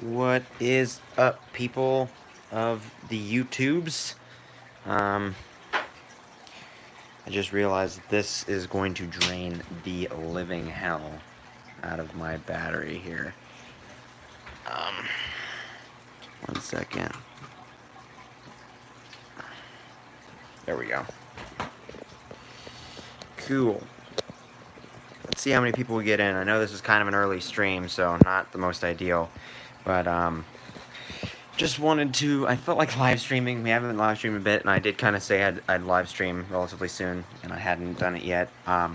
What is up, people of the YouTubes? I just realized this is going to drain the living hell out of my battery here. One second. There we go. Cool. Let's see how many people we get in. I know this is kind of an early stream, so not the most ideal, but just wanted to, I felt like live streaming. We haven't been live streaming a bit, and I did kind of say I'd live stream relatively soon, and I hadn't done it yet. I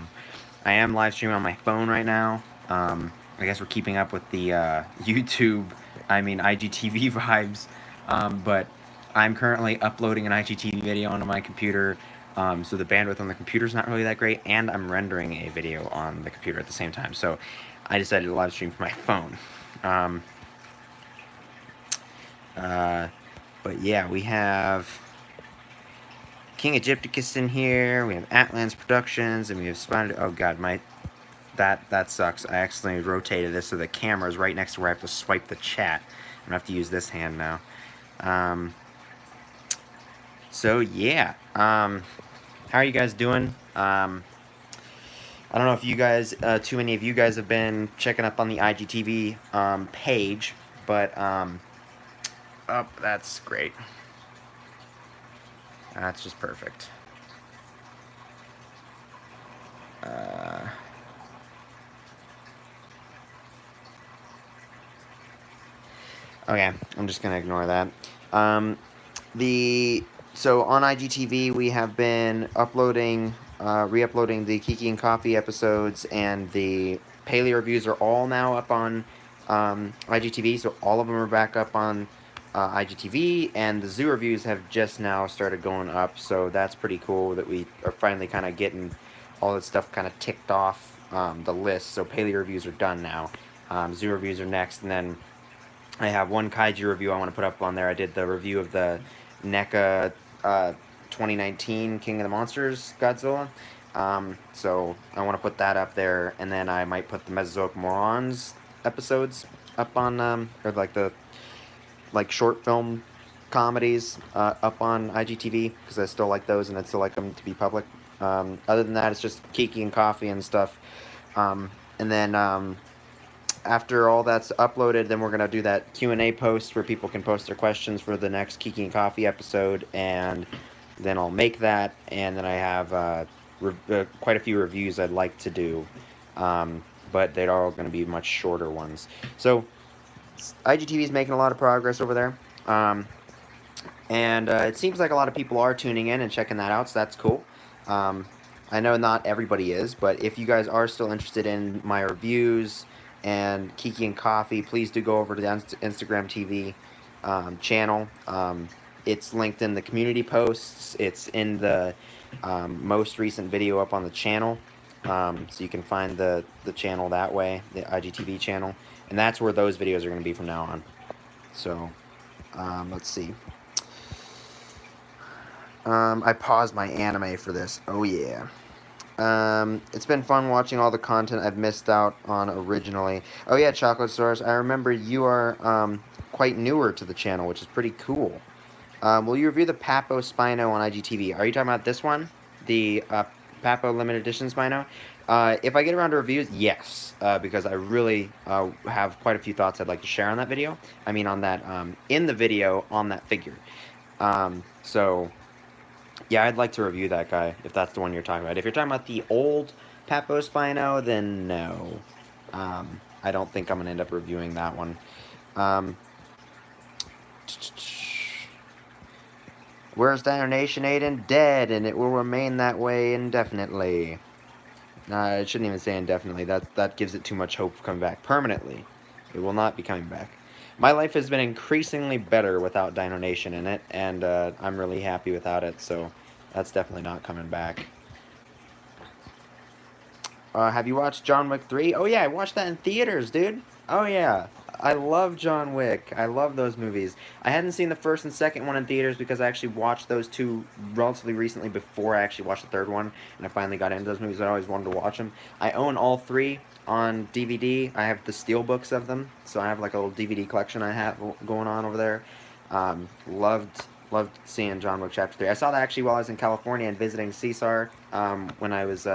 am live streaming on my phone right now. I guess we're keeping up with the IGTV vibes, but I'm currently uploading an IGTV video onto my computer, so the bandwidth on the computer is not really that great, and I'm rendering a video on the computer at the same time, so I decided to live stream from my phone. But yeah, we have King Egypticus in here, we have Atlans Productions, and we have Spider... Oh god, that sucks. I accidentally rotated this so the camera is right next to where I have to swipe the chat. I'm gonna have to use this hand now. So yeah, how are you guys doing? I don't know if you guys, too many of you guys have been checking up on the IGTV page, but oh, that's great. That's just perfect. Okay, I'm just gonna ignore that. So on IGTV we have been uploading, re-uploading the Kiki and Coffee episodes, and the Paleo reviews are all now up on IGTV. So all of them are back up on IGTV, and the zoo reviews have just now started going up. So that's pretty cool that we are finally kind of getting all this stuff kind of ticked off the list. So Paleo reviews are done now. Zoo reviews are next, and then I have one kaiju review I want to put up on there. I did the review of the NECA 2019 King of the Monsters Godzilla. So I want to put that up there, and then I might put the Mesozoic Morons episodes up on, or like the short film comedies up on IGTV, because I still like those and I still like them to be public. Other than that, it's just Kiki and Coffee and stuff. And then after all that's uploaded, then we're going to do that Q&A post where people can post their questions for the next Kiki and Coffee episode, and then I'll make that, and then I have quite a few reviews I'd like to do, but they're all going to be much shorter ones. So IGTV is making a lot of progress over there, and it seems like a lot of people are tuning in and checking that out, so that's cool. I know not everybody is, but if you guys are still interested in my reviews and Kiki and Coffee, please do go over to the Instagram TV channel. It's linked in the community posts. It's in the most recent video up on the channel. So you can find the channel that way, the IGTV channel. And that's where those videos are going to be from now on. So, let's see. I paused my anime for this. Oh, yeah. It's been fun watching all the content I've missed out on originally. Oh yeah, Chocolate Stars, I remember you are quite newer to the channel, which is pretty cool. Will you review the Papo Spino on IGTV? Are you talking about this one? The Papo Limited Edition Spino? If I get around to reviews, yes, because I really have quite a few thoughts I'd like to share on that video. I mean on that, in the video on that figure. So... yeah, I'd like to review that guy, if that's the one you're talking about. If you're talking about the old Papo Spino, then no. I don't think I'm going to end up reviewing that one. Where's Dino Nation, Aiden? Dead, and it will remain that way indefinitely. It shouldn't even say indefinitely. That gives it too much hope of coming back permanently. It will not be coming back. My life has been increasingly better without Dino Nation in it, and I'm really happy without it, so that's definitely not coming back. Have you watched John Wick 3? Oh yeah, I watched that in theaters, dude. Oh yeah, I love John Wick. I love those movies. I hadn't seen the first and second one in theaters because I actually watched those two relatively recently before I actually watched the third one, and I finally got into those movies. I always wanted to watch them. I own all three. on DVD. I have the steel books of them, so I have like a little DVD collection I have going on over there. Loved seeing John Wick Chapter 3. I saw that actually while I was in California and visiting Cesar, when I was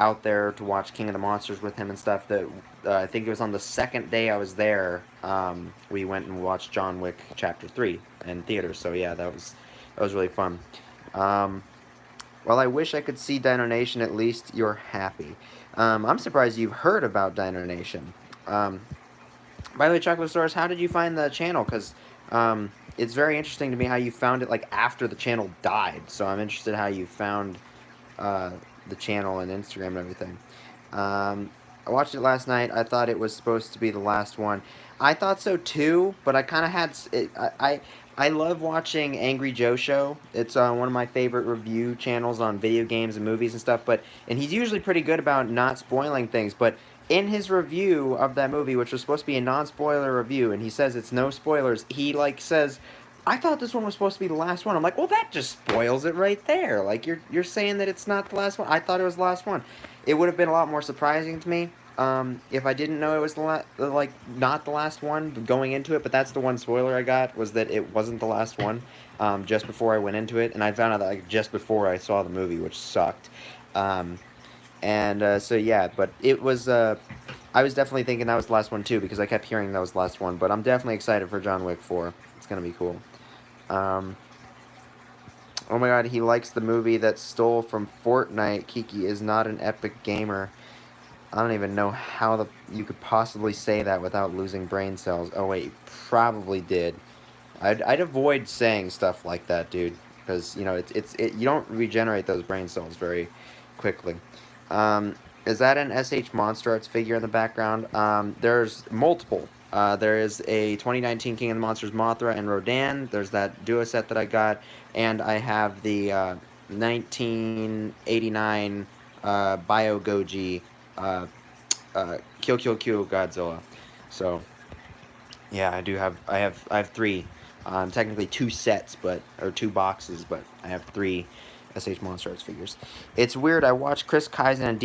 out there to watch King of the Monsters with him and stuff. That I think it was on the second day I was there. We went and watched John Wick Chapter 3 in theaters. So yeah, that was really fun. Um, well, I wish I could see Dino Nation. At least you're happy. I'm surprised you've heard about Dino Nation. Um, by the way, Chocolate Stars, how did you find the channel? Because it's very interesting to me how you found it like after the channel died. So I'm interested how you found uh, the channel and Instagram and everything. I watched it last night. I thought it was supposed to be the last one. I thought so too, but I kind of had it, I love watching Angry Joe Show. It's one of my favorite review channels on video games and movies and stuff. And he's usually pretty good about not spoiling things. But in his review of that movie, which was supposed to be a non-spoiler review, and he says it's no spoilers, he like says, I thought this one was supposed to be the last one. I'm like, well, that just spoils it right there. Like, you're saying that it's not the last one. I thought it was the last one. It would have been a lot more surprising to me if I didn't know it was like not the last one going into it. But that's the one spoiler I got, was that it wasn't the last one. Just before I went into it, and I found out that like just before I saw the movie, which sucked. Um, so yeah, but it was. I was definitely thinking that was the last one too, because I kept hearing that was the last one. But I'm definitely excited for John Wick 4. It's gonna be cool. Um, oh my god, he likes the movie that stole from Fortnite. Kiki is not an epic gamer. I don't even know how you could possibly say that without losing brain cells. Oh wait, you probably did. I'd avoid saying stuff like that, dude, because you know you don't regenerate those brain cells very quickly. Is that an SH Monster Arts figure in the background? There's multiple. There is a 2019 King of the Monsters Mothra and Rodan. There's that duo set that I got, and I have the 1989 Bio Goji uh, Kill Kill Kill Godzilla. So yeah, I have three. Technically two sets, or two boxes, but I have three SH Monster Arts figures. It's weird. I watched Chris Kaizen and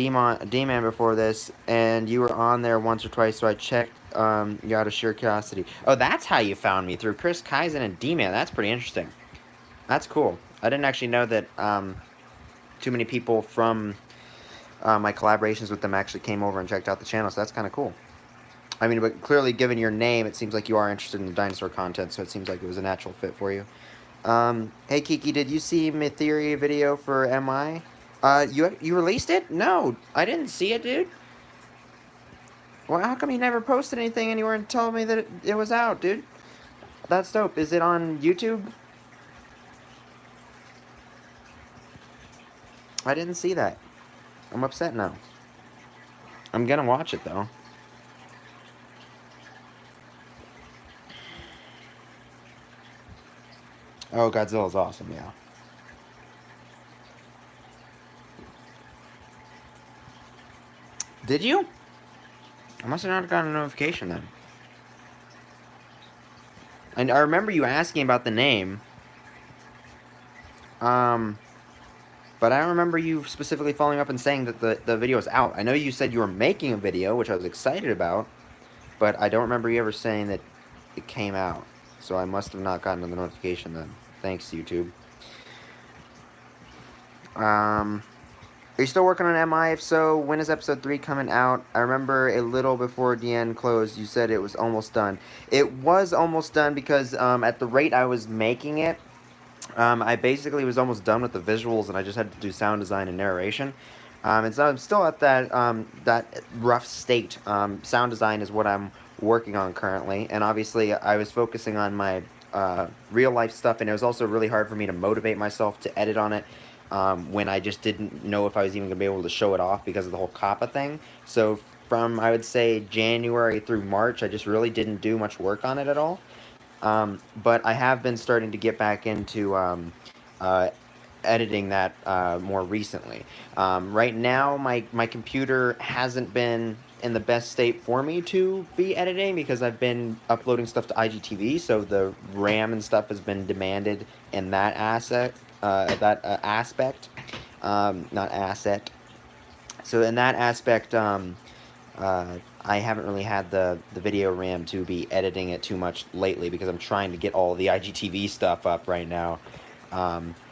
D-Man before this, and you were on there once or twice, so I checked you out of sheer curiosity. Oh, that's how you found me, through Chris Kaizen and D-Man. That's pretty interesting. That's cool. I didn't actually know that too many people from my collaborations with them actually came over and checked out the channel, so that's kind of cool. I mean, but clearly, given your name, it seems like you are interested in the dinosaur content, so it seems like it was a natural fit for you. Hey Kiki, did you see my theory video for MI? You released it? No, I didn't see it, dude. Well, how come you never posted anything anywhere and told me that it was out, dude? That's dope. Is it on YouTube? I didn't see that. I'm upset now. I'm gonna watch it, though. Oh, Godzilla's awesome, yeah. Did you? I must have not gotten a notification then. And I remember you asking about the name. But I don't remember you specifically following up and saying that the video is out. I know you said you were making a video, which I was excited about, but I don't remember you ever saying that it came out. So I must have not gotten the notification then. Thanks, YouTube. Are you still working on MI? If so, when is episode 3 coming out? I remember a little before DN closed, you said it was almost done. It was almost done because at the rate I was making it, I basically was almost done with the visuals, and I just had to do sound design and narration. And so I'm still at that rough state. Sound design is what I'm working on currently, and obviously I was focusing on my real life stuff, and it was also really hard for me to motivate myself to edit on it when I just didn't know if I was even going to be able to show it off because of the whole COPPA thing. So from, I would say, January through March, I just really didn't do much work on it at all. But I have been starting to get back into editing that more recently. Right now, my computer hasn't been in the best state for me to be editing because I've been uploading stuff to IGTV, so the RAM and stuff has been demanded in that aspect, not asset. So in that aspect, I haven't really had the video RAM to be editing it too much lately because I'm trying to get all the IGTV stuff up right now.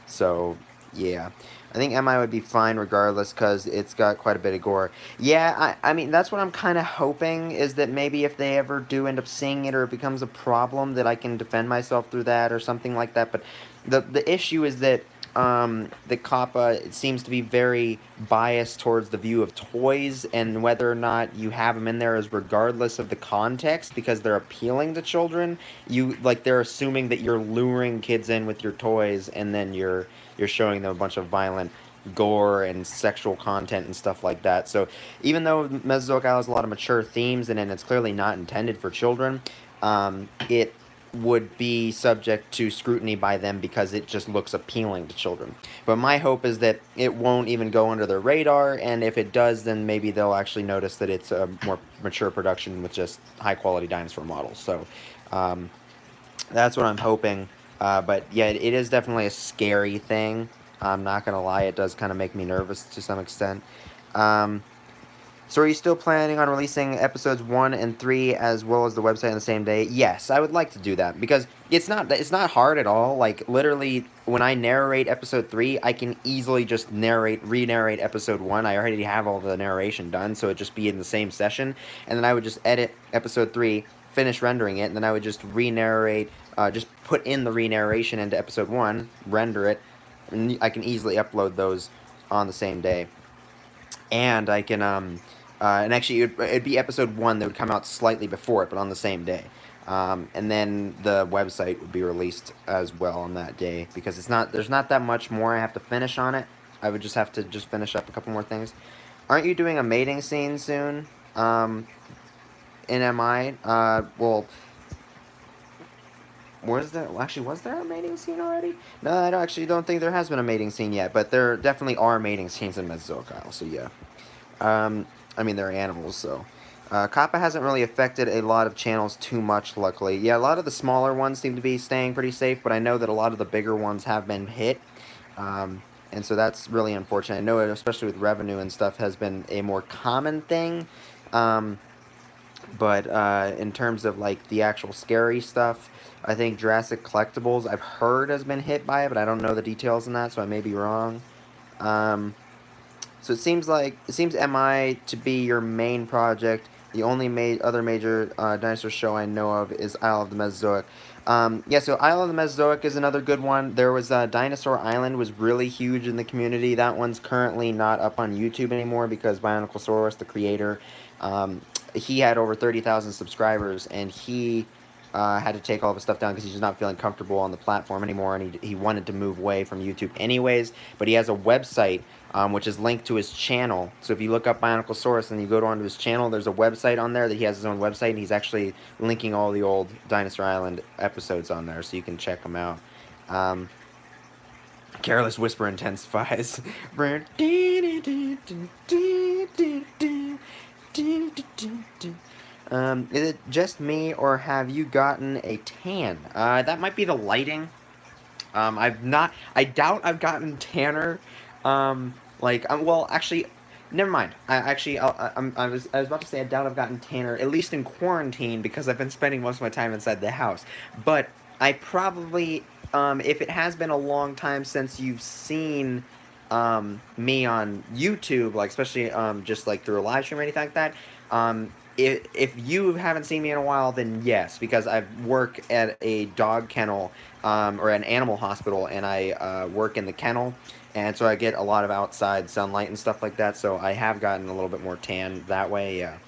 So, yeah. I think MI would be fine regardless because it's got quite a bit of gore. Yeah, I mean, that's what I'm kind of hoping is that maybe if they ever do end up seeing it or it becomes a problem that I can defend myself through that or something like that. But the issue is that the Kappa it seems to be very biased towards the view of toys and whether or not you have them in there is regardless of the context because they're appealing to children. They're assuming that you're luring kids in with your toys and then you're showing them a bunch of violent gore and sexual content and stuff like that. So even though Mesozoic Isle has a lot of mature themes and it's clearly not intended for children, it would be subject to scrutiny by them because it just looks appealing to children. But my hope is that it won't even go under their radar, and if it does, then maybe they'll actually notice that it's a more mature production with just high-quality dinosaur models. So that's what I'm hoping. But yeah, it is definitely a scary thing. I'm not going to lie, it does kind of make me nervous to some extent. So are you still planning on releasing episodes 1 and 3 as well as the website on the same day? Yes, I would like to do that because it's not hard at all. Like literally when I narrate episode 3, I can easily just re-narrate episode 1. I already have all the narration done, so it'd just be in the same session and then I would just edit episode 3, finish rendering it, and then I would just re-narrate just put in the re-narration into episode 1, render it, and I can easily upload those on the same day. And I can and actually it'd be episode 1 that would come out slightly before it but on the same day, and then the website would be released as well on that day because there's not that much more I have to finish on it. I would just have to finish up a couple more things. Aren't you doing a mating scene soon in MI? Well, was there a mating scene already? No, I don't think there has been a mating scene yet, but there definitely are mating scenes in Mesozoic Isle, so yeah. I mean, they're animals, so. Kappa hasn't really affected a lot of channels too much, luckily. Yeah, a lot of the smaller ones seem to be staying pretty safe, but I know that a lot of the bigger ones have been hit. And so that's really unfortunate. I know it, especially with revenue and stuff, has been a more common thing. But in terms of, like, the actual scary stuff, I think Jurassic Collectibles, I've heard has been hit by it, but I don't know the details on that, so I may be wrong. So it seems MI to be your main project. The only other major dinosaur show I know of is Isle of the Mesozoic. Yeah, so Isle of the Mesozoic is another good one. There was Dinosaur Island was really huge in the community. That one's currently not up on YouTube anymore because Bioniclesaurus, the creator, he had over 30,000 subscribers, and he had to take all of his stuff down because he's just not feeling comfortable on the platform anymore, and he wanted to move away from YouTube anyways. But he has a website which is linked to his channel. So if you look up Bioniclesaurus and you go onto his channel, there's a website on there that he has his own website, and he's actually linking all the old Dinosaur Island episodes on there, so you can check them out. Careless Whisper intensifies. Is it just me, or have you gotten a tan? That might be the lighting. I doubt I've gotten tanner. Well, actually, never mind. I was about to say I doubt I've gotten tanner, at least in quarantine, because I've been spending most of my time inside the house. But I probably, if it has been a long time since you've seen me on YouTube, like especially just like through a live stream or anything like that, if you haven't seen me in a while, then yes, because I work at a dog kennel or an animal hospital, and I work in the kennel, and so I get a lot of outside sunlight and stuff like that, so I have gotten a little bit more tan that way, yeah.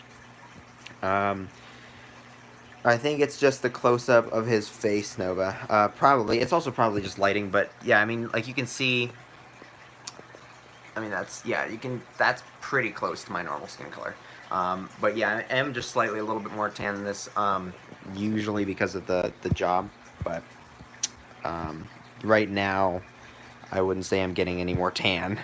I think it's just the close-up of his face, Nova. Probably. It's also probably just lighting, but yeah, I mean, like you can see, I mean, that's pretty close to my normal skin color. But yeah, I am just slightly a little bit more tan than this, usually because of the job, but right now, I wouldn't say I'm getting any more tan.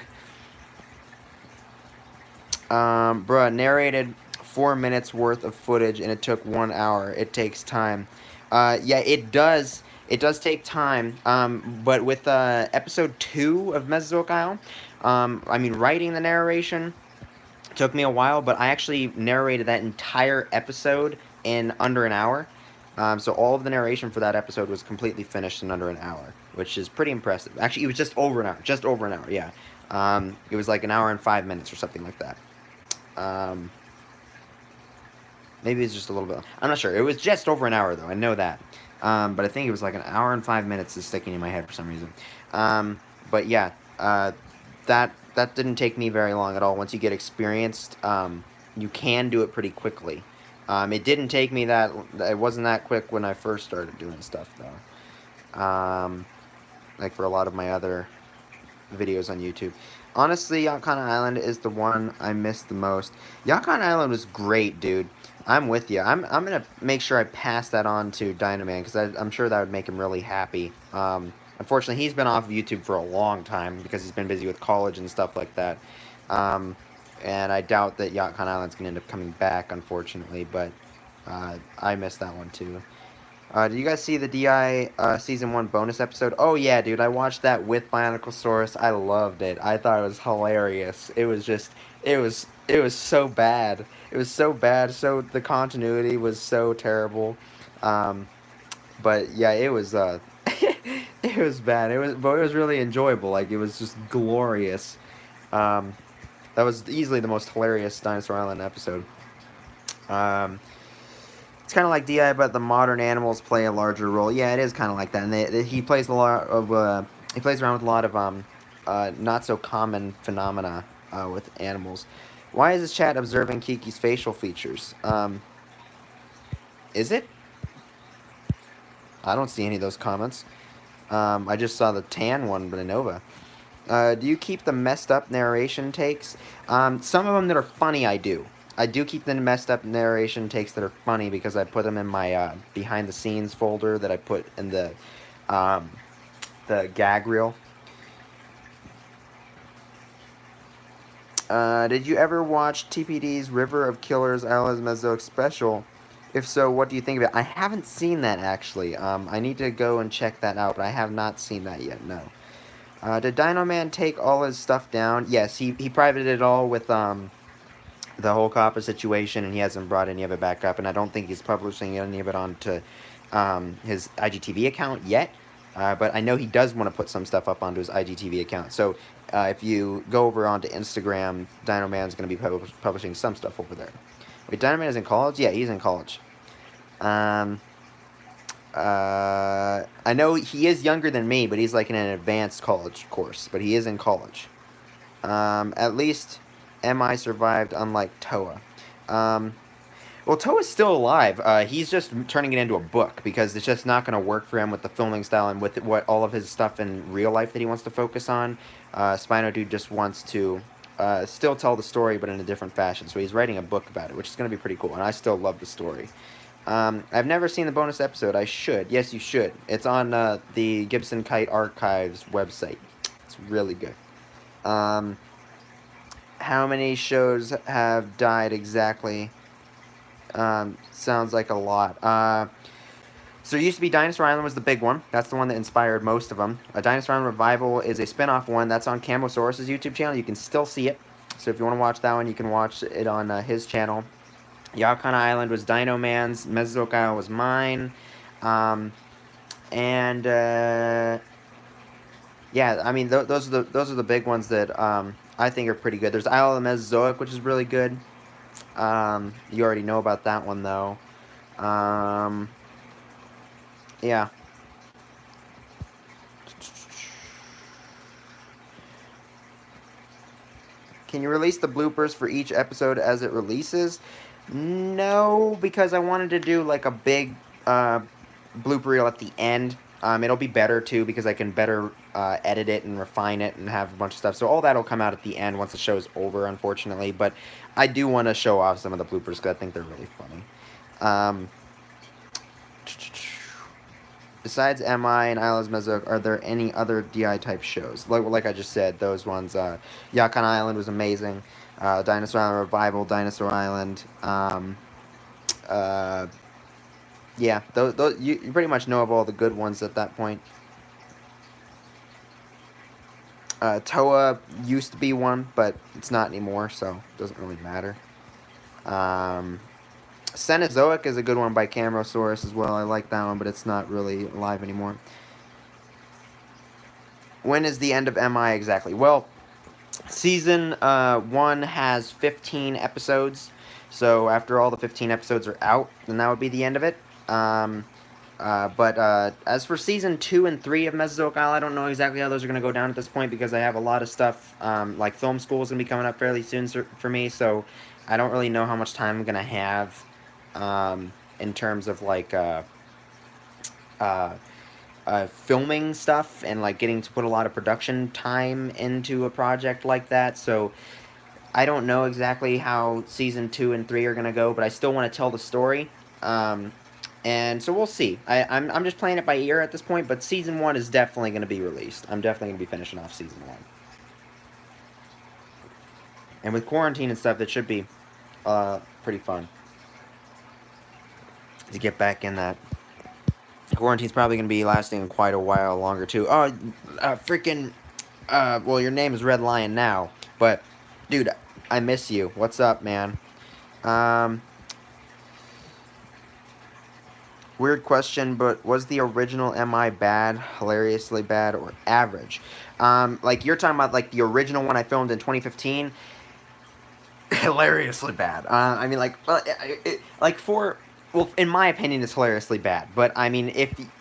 Bruh, narrated 4 minutes worth of footage and it took 1 hour. It takes time. Yeah, it does. It does take time, but with episode 2 of Mesozoic Isle, I mean, writing the narration, Took me a while, but I actually narrated that entire episode in under an hour. So all of the narration for that episode was completely finished in under an hour, which is pretty impressive. Actually, it was just over an hour. Just over an hour, yeah. It was like an hour and 5 minutes or something like that. Um, Maybe it's just a little bit. I'm not sure. It was just over an hour, though. I know that. But I think it was like an hour and 5 minutes is sticking in my head for some reason. But yeah, that didn't take me very long at all. Once you get experienced, you can do it pretty quickly. It didn't take me that. It wasn't that quick when I first started doing stuff, though. Like for a lot of my other videos on YouTube. Honestly, Yacon Island is the one I miss the most. Yacon Island was great, dude. I'm with you. I'm gonna make sure I pass that on to Dynaman because I'm sure that would make him really happy. Unfortunately, he's been off of YouTube for a long time because he's been busy with college and stuff like that. Um, and I doubt that Yacon Island's gonna end up coming back, unfortunately. But I missed that one too. Did you guys see the DI Season 1 bonus episode? Oh, yeah, dude. I watched that with Bioniclesaurus. I loved it. I thought it was hilarious. It was just... It was so bad. It was so bad. So the continuity was so terrible. Um, but, yeah, it was... it was bad. But it was really enjoyable. Like, it was just glorious. Um, that was easily the most hilarious Dinosaur Island episode. It's kind of like DI, but the modern animals play a larger role. Yeah, it is kind of like that. And he plays a lot of he plays around with a lot of not so common phenomena with animals. Why is this chat observing Kiki's facial features? Is it? I don't see any of those comments. I just saw the tan one, but Nova. Do you keep the messed up narration takes? Some of them that are funny, I do. I do keep the messed up narration takes that are funny because I put them in my behind the scenes folder that I put in the gag reel. Did you ever watch TPD's River of Killers Islas Mesozoic special? If so, what do you think of it? I haven't seen that, actually. I need to go and check that out, but I have not seen that yet, no. Did Dino Man take all his stuff down? Yes, he privated it all with the whole copper situation, and he hasn't brought any of it back up, and I don't think he's publishing any of it onto his IGTV account yet. But I know he does want to put some stuff up onto his IGTV account. So if you go over onto Instagram, Dino Man's going to be publishing some stuff over there. Wait, Dino Man is in college? Yeah, he's in college. I know he is younger than me, but he's like in an advanced college course. But he is in college. At least MI survived, unlike Toa. Well, Toa's still alive. He's just turning it into a book because it's just not going to work for him with the filming style and with what all of his stuff in real life that he wants to focus on. Spino Dude just wants to still tell the story, but in a different fashion. So he's writing a book about it, which is going to be pretty cool. And I still love the story. I've never seen the bonus episode. I should. Yes, you should. It's on the Gibson Kite Archives website. It's really good. How many shows have died exactly? Sounds like a lot. So there used to be Dinosaur Island was the big one. That's the one that inspired most of them. Dinosaur Island Revival is a spin-off one. That's on Camosaurus' YouTube channel. You can still see it. So if you want to watch that one, you can watch it on his channel. Yakana Island was Dino Man's. Mesozoic Island was mine. Yeah, I mean, those are the big ones that I think are pretty good. There's Isle of the Mesozoic, which is really good. You already know about that one, though. Yeah. Can you release the bloopers for each episode as it releases? No, because I wanted to do like a big blooper reel at the end. It'll be better too because I can better edit it and refine it and have a bunch of stuff. So all that'll come out at the end once the show's over, unfortunately. But I do want to show off some of the bloopers because I think they're really funny. Besides MI and Islas Mesozoic, are there any other DI type shows? Like I just said, those ones. Yakan Island was amazing. Dinosaur Island Revival, Dinosaur Island. Yeah, those you pretty much know of all the good ones at that point. Toa used to be one, but it's not anymore, so it doesn't really matter. Cenozoic is a good one by Camrosaurus as well. I like that one, but it's not really alive anymore. When is the end of MI exactly? Well, season 1 has 15 episodes, so after all the 15 episodes are out, then that would be the end of it. But as for season 2 and 3 of Mesozoic Isle, I don't know exactly how those are going to go down at this point because I have a lot of stuff, like film school is going to be coming up fairly soon for me, so I don't really know how much time I'm going to have in terms of, like, filming stuff and, like, getting to put a lot of production time into a project like that, so I don't know exactly how season 2 and 3 are going to go, but I still want to tell the story. And so we'll see. I'm just playing it by ear at this point, but season 1 is definitely going to be released. I'm definitely going to be finishing off season 1. And with quarantine and stuff, that should be pretty fun to get back in that. Quarantine's probably going to be lasting quite a while longer, too. Oh, freaking... well, your name is Red Lion now, but, dude, I miss you. What's up, man? Weird question, but was the original MI bad, hilariously bad, or average? Like, you're talking about, like, the original one I filmed in 2015? Hilariously bad. I mean, like, well, in my opinion, it's hilariously bad. But, I mean,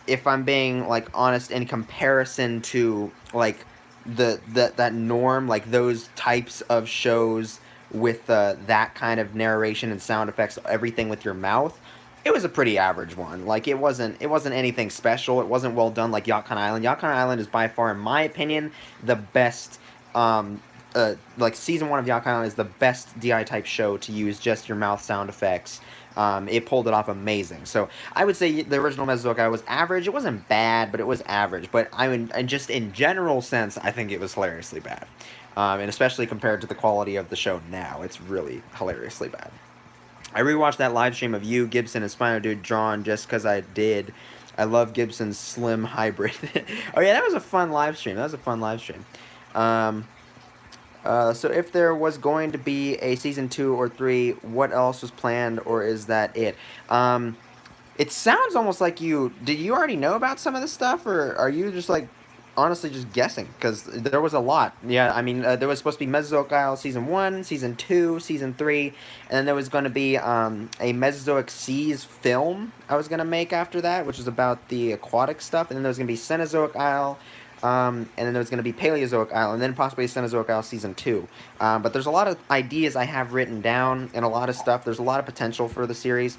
if I'm being, like, honest in comparison to, like, that norm, like, those types of shows with that kind of narration and sound effects, everything with your mouth, it was a pretty average one. Like, it wasn't anything special. It wasn't well done like Yacht Island. Yacht Island is by far, in my opinion, the best, like, season 1 of Yacht Island is the best DI type show to use just your mouth sound effects. It pulled it off amazing. So I would say the original Mesozoic Isle was average. It wasn't bad, but it was average. But I mean, and just in general sense, I think it was hilariously bad. And especially compared to the quality of the show now, it's really hilariously bad. I rewatched that live stream of you, Gibson, and Spino Dude drawn just because I did. I love Gibson's slim hybrid. Oh yeah, that was a fun live stream. So if there was going to be a season 2 or 3, what else was planned, or is that it? It sounds almost like did you already know about some of this stuff, or are you just, like, honestly just guessing? Because there was a lot. Yeah, I mean, there was supposed to be Mesozoic Isle season 1, season 2, season 3, and then there was going to be a Mesozoic Seas film I was going to make after that, which was about the aquatic stuff, and then there was going to be Cenozoic Isle, and then there was going to be Paleozoic Isle, and then possibly Cenozoic Isle season 2. But there's a lot of ideas I have written down, and a lot of stuff. There's a lot of potential for the series.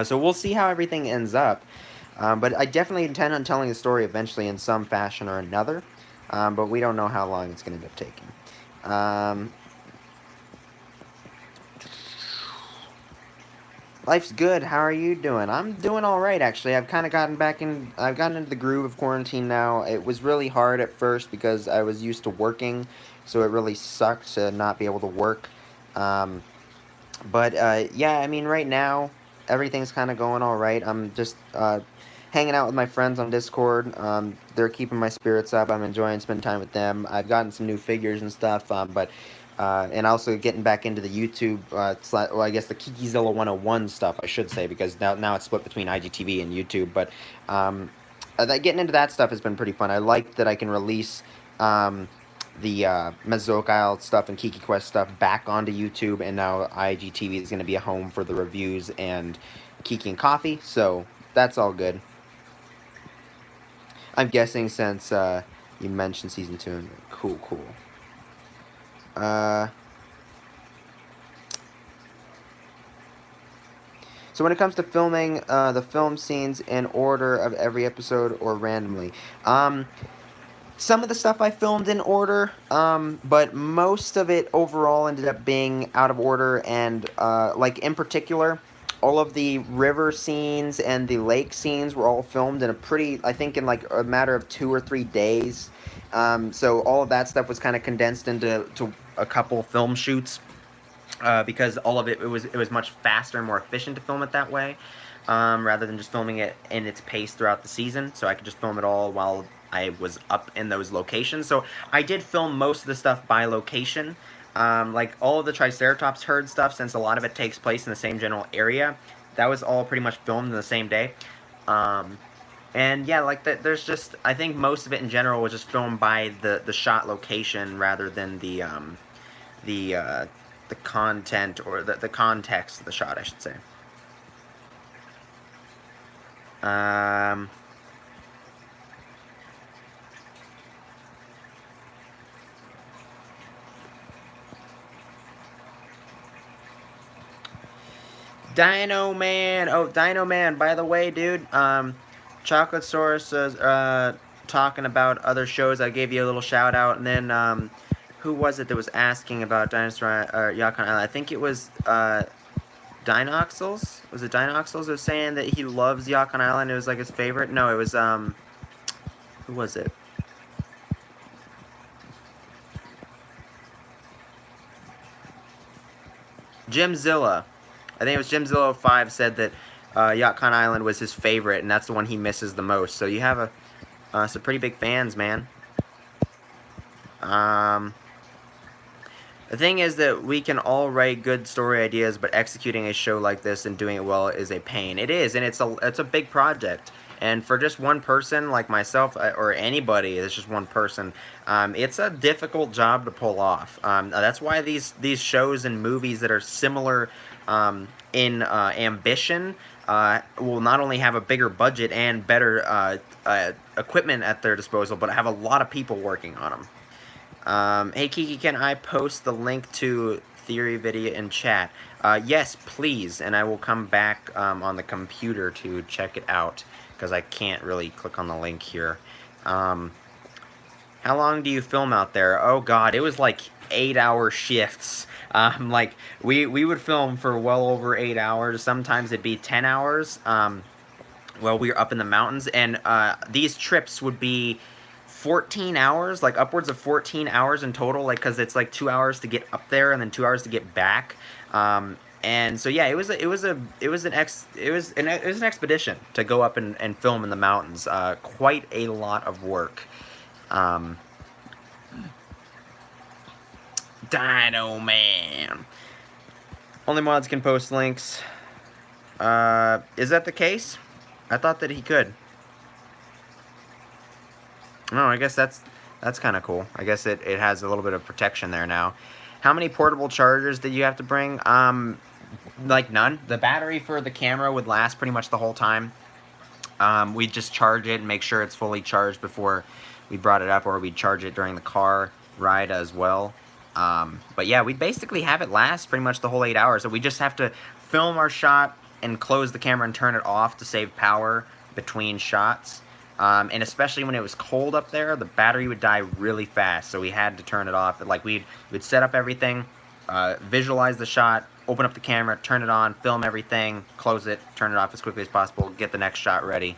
So we'll see how everything ends up. But I definitely intend on telling the story eventually in some fashion or another. But we don't know how long it's going to end up taking. Life's good. How are you doing? I'm doing all right, actually. I've kind of gotten into the groove of quarantine now. It was really hard at first because I was used to working, so it really sucked to not be able to work. But yeah, I mean, right now, everything's kind of going all right. I'm just hanging out with my friends on Discord. They're keeping my spirits up. I'm enjoying spending time with them. I've gotten some new figures and stuff, and also getting back into the YouTube, well, I guess the Kikizilla 101 stuff, I should say, because now it's split between IGTV and YouTube. But getting into that stuff has been pretty fun. I like that I can release the Mesozoic Isle stuff and Kiki Quest stuff back onto YouTube, and now IGTV is going to be a home for the reviews and Kiki and Coffee, so that's all good. I'm guessing since you mentioned season 2. Cool. So when it comes to filming, the film scenes in order of every episode or randomly. Some of the stuff I filmed in order, but most of it overall ended up being out of order, and like in particular, all of the river scenes and the lake scenes were all filmed in I think in like a matter of 2 or 3 days. So all of that stuff was kind of condensed into a couple film shoots, because all of it was much faster and more efficient to film it that way, rather than just filming it in its pace throughout the season. So I could just film it all while I was up in those locations. So I did film most of the stuff by location. Like all of the Triceratops herd stuff, since a lot of it takes place in the same general area, that was all pretty much filmed in the same day. And yeah, like there's just, I think most of it in general was just filmed by the shot location rather than the the content or the context of the shot, I should say. Um, Dino Man. Oh, Dino Man. By the way, dude, Chocolate Source was talking about other shows. I gave you a little shout out, and then who was it that was asking about Dinosaur Yukon Island? I think it was Dinoxels. Was it Dinoxels was saying that he loves Yukon Island? It was like his favorite. No, it was who was it? Jim Zilla. I think it was Jim Zilla 5 said that Yukon Island was his favorite, and that's the one he misses the most. So you have some pretty big fans, man. The thing is that we can all write good story ideas, but executing a show like this and doing it well is a pain. It is, and it's a big project. And for just one person like myself or anybody, it's just one person. It's a difficult job to pull off. That's why these shows and movies that are similar in ambition will not only have a bigger budget and better equipment at their disposal, but have a lot of people working on them. Hey Kiki, can I post the link to Theory video in chat? Yes, please, and I will come back on the computer to check it out, because I can't really click on the link here. How long do you film out there? Oh god, it was like 8-hour shifts. Like, we would film for well over 8 hours. Sometimes it'd be 10 hours. Well, we were up in the mountains, and these trips would be 14 hours, like upwards of 14 hours in total, like, because it's like 2 hours to get up there and then 2 hours to get back. And so yeah, it was an expedition to go up and film in the mountains. Quite a lot of work. Dino Man. Only mods can post links. Is that the case? I thought that he could. No, I guess that's kind of cool. I guess it has a little bit of protection there now. How many portable chargers did you have to bring? Like none. The battery for the camera would last pretty much the whole time. We'd just charge it and make sure it's fully charged before we brought it up, or we'd charge it during the car ride as well. But yeah, we'd basically have it last pretty much the whole 8 hours. So we just have to film our shot and close the camera and turn it off to save power between shots. And especially when it was cold up there, the battery would die really fast, so we had to turn it off. Like, we'd set up everything, visualize the shot, open up the camera, turn it on, film everything, close it, turn it off as quickly as possible, get the next shot ready.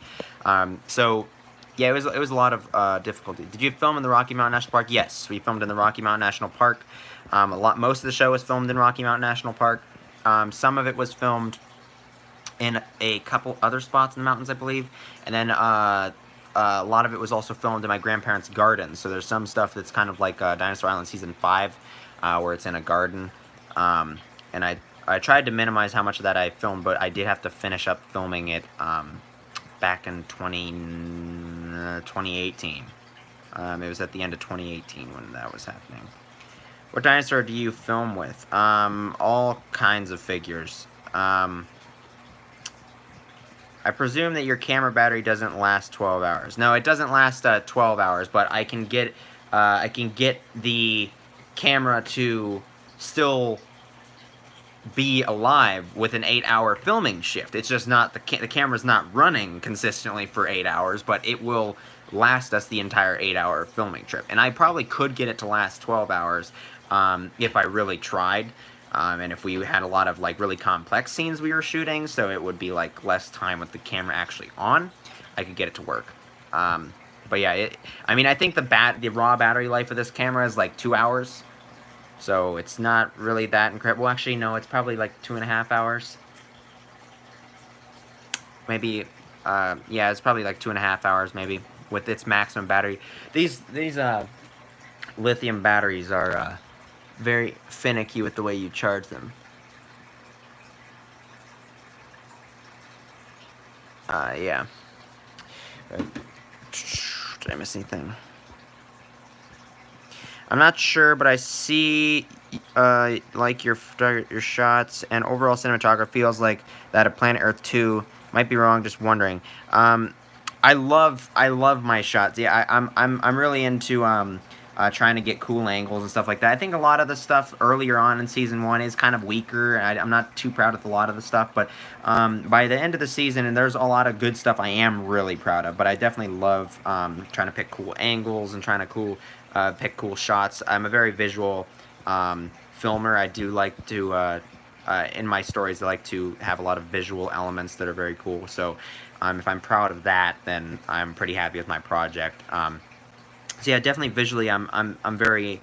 So yeah, it was a lot of difficulty. Did you film in the Rocky Mountain National Park? Yes, we filmed in the Rocky Mountain National Park. Most of the show was filmed in Rocky Mountain National Park. Some of it was filmed in a couple other spots in the mountains, I believe, and then a lot of it was also filmed in my grandparents' garden. So there's some stuff that's kind of like Dinosaur Island Season 5, where it's in a garden. And I tried to minimize how much of that I filmed, but I did have to finish up filming it back in 2018. It was at the end of 2018 when that was happening. What dinosaur do you film with? All kinds of figures. I presume that your camera battery doesn't last 12 hours. No, it doesn't last 12 hours, but I can get the camera to still be alive with an 8-hour filming shift. It's just not, the camera's not running consistently for 8 hours, but it will last us the entire 8-hour filming trip. And I probably could get it to last 12 hours if I really tried. And if we had a lot of like really complex scenes we were shooting, so it would be like less time with the camera actually on, I could get it to work. But yeah, I mean, I think the raw battery life of this camera is like 2 hours, so it's not really that incredible. Well, actually, no, it's probably like 2.5 hours. Maybe, yeah, it's probably like 2.5 hours, maybe. with its maximum battery. These lithium batteries are very finicky with the way you charge them. Yeah. Did I miss anything? I'm not sure, but I see like your shots and overall cinematography feels like that of Planet Earth 2. Might be wrong, just wondering. I love my shots. Yeah, I'm really into trying to get cool angles and stuff like that. I think a lot of the stuff earlier on in season 1 is kind of weaker. I'm not too proud of a lot of the stuff, but by the end of the season, and there's a lot of good stuff I am really proud of. But I definitely love trying to pick cool angles and trying to pick cool shots. I'm a very visual filmer. I do like to in my stories, I like to have a lot of visual elements that are very cool. So if I'm proud of that, then I'm pretty happy with my project. So yeah, definitely visually, I'm very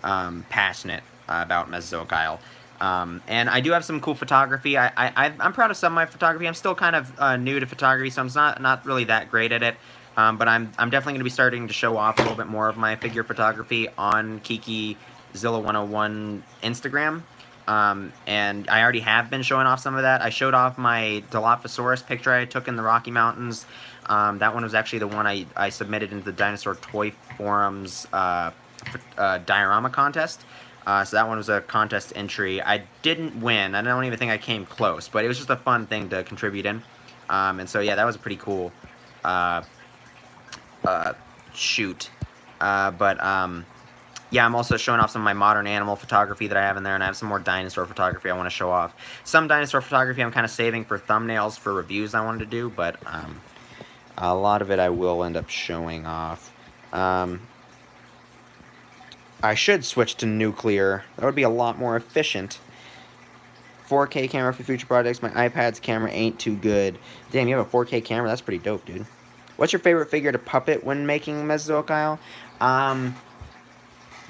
passionate about Mesozoic Isle. And I do have some cool photography. I'm proud of some of my photography. I'm still kind of new to photography, so I'm not really that great at it. But I'm definitely going to be starting to show off a little bit more of my figure photography on KikiZilla101 Instagram. And I already have been showing off some of that. I showed off my Dilophosaurus picture I took in the Rocky Mountains. That one was actually the one I submitted into the Dinosaur Toy Forum's diorama contest. So that one was a contest entry. I didn't win. I don't even think I came close, but it was just a fun thing to contribute in. And so yeah, that was a pretty cool shoot. Yeah, I'm also showing off some of my modern animal photography that I have in there, and I have some more dinosaur photography I want to show off. Some dinosaur photography I'm kind of saving for thumbnails for reviews I wanted to do, but a lot of it I will end up showing off. I should switch to nuclear. That would be a lot more efficient. 4K camera for future projects. My iPad's camera ain't too good. Damn, you have a 4K camera? That's pretty dope, dude. What's your favorite figure to puppet when making Mesozoic Isle?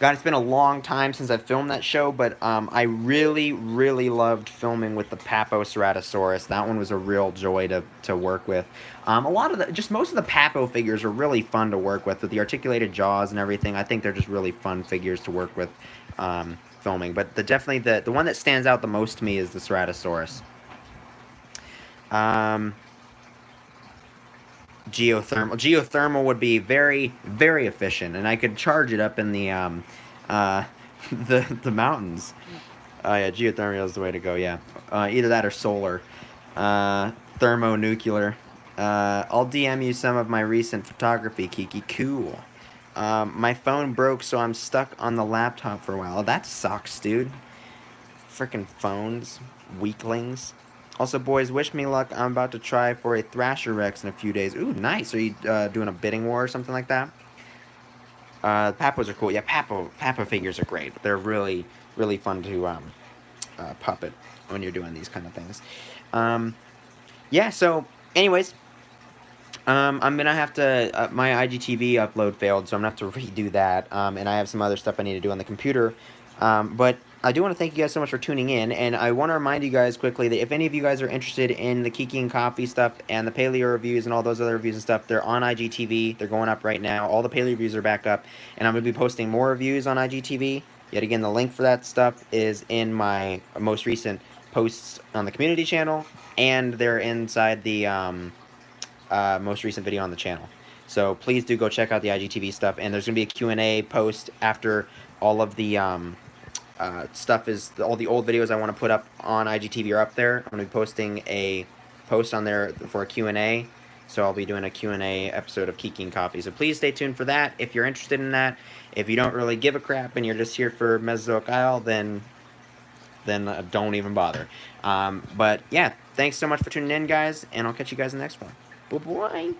God, it's been a long time since I've filmed that show, but I really, really loved filming with the Papoceratosaurus. That one was a real joy to work with. A lot of most of the Papo figures are really fun to work with the articulated jaws and everything. I think they're just really fun figures to work with filming. But definitely the one that stands out the most to me is the Ceratosaurus. Geothermal would be very, very efficient, and I could charge it up in the the mountains. Yeah, geothermal is the way to go. Yeah, either that or solar. Thermonuclear. I'll DM you some of my recent photography, Kiki. Cool. My phone broke, so I'm stuck on the laptop for a while. Oh, that sucks, dude. Frickin' phones, weaklings. Also, boys, wish me luck. I'm about to try for a Thrasher Rex in a few days. Ooh, nice. Are you doing a bidding war or something like that? Papos are cool. Yeah, Papo figures are great. They're really, really fun to puppet when you're doing these kind of things. Yeah, so, anyways, I'm going to have to... my IGTV upload failed, so I'm going to have to redo that. And I have some other stuff I need to do on the computer. But I do want to thank you guys so much for tuning in, and I want to remind you guys quickly that if any of you guys are interested in the Kiki and Coffee stuff and the paleo reviews and all those other reviews and stuff, they're on IGTV. They're going up right now. All the paleo reviews are back up, and I'm going to be posting more reviews on IGTV. Yet again, the link for that stuff is in my most recent posts on the community channel, and they're inside the most recent video on the channel. So please do go check out the IGTV stuff, and there's going to be a Q&A post after all of the... stuff is all the old videos I want to put up on IGTV are up there. I'm going to be posting a post on there for a Q&A, so I'll be doing a Q&A episode of Kiki and Coffee. So please stay tuned for that if you're interested in that. If you don't really give a crap and you're just here for Mesozoic Isle, then don't even bother. But yeah, thanks so much for tuning in, guys, and I'll catch you guys in the next one. Bye-bye.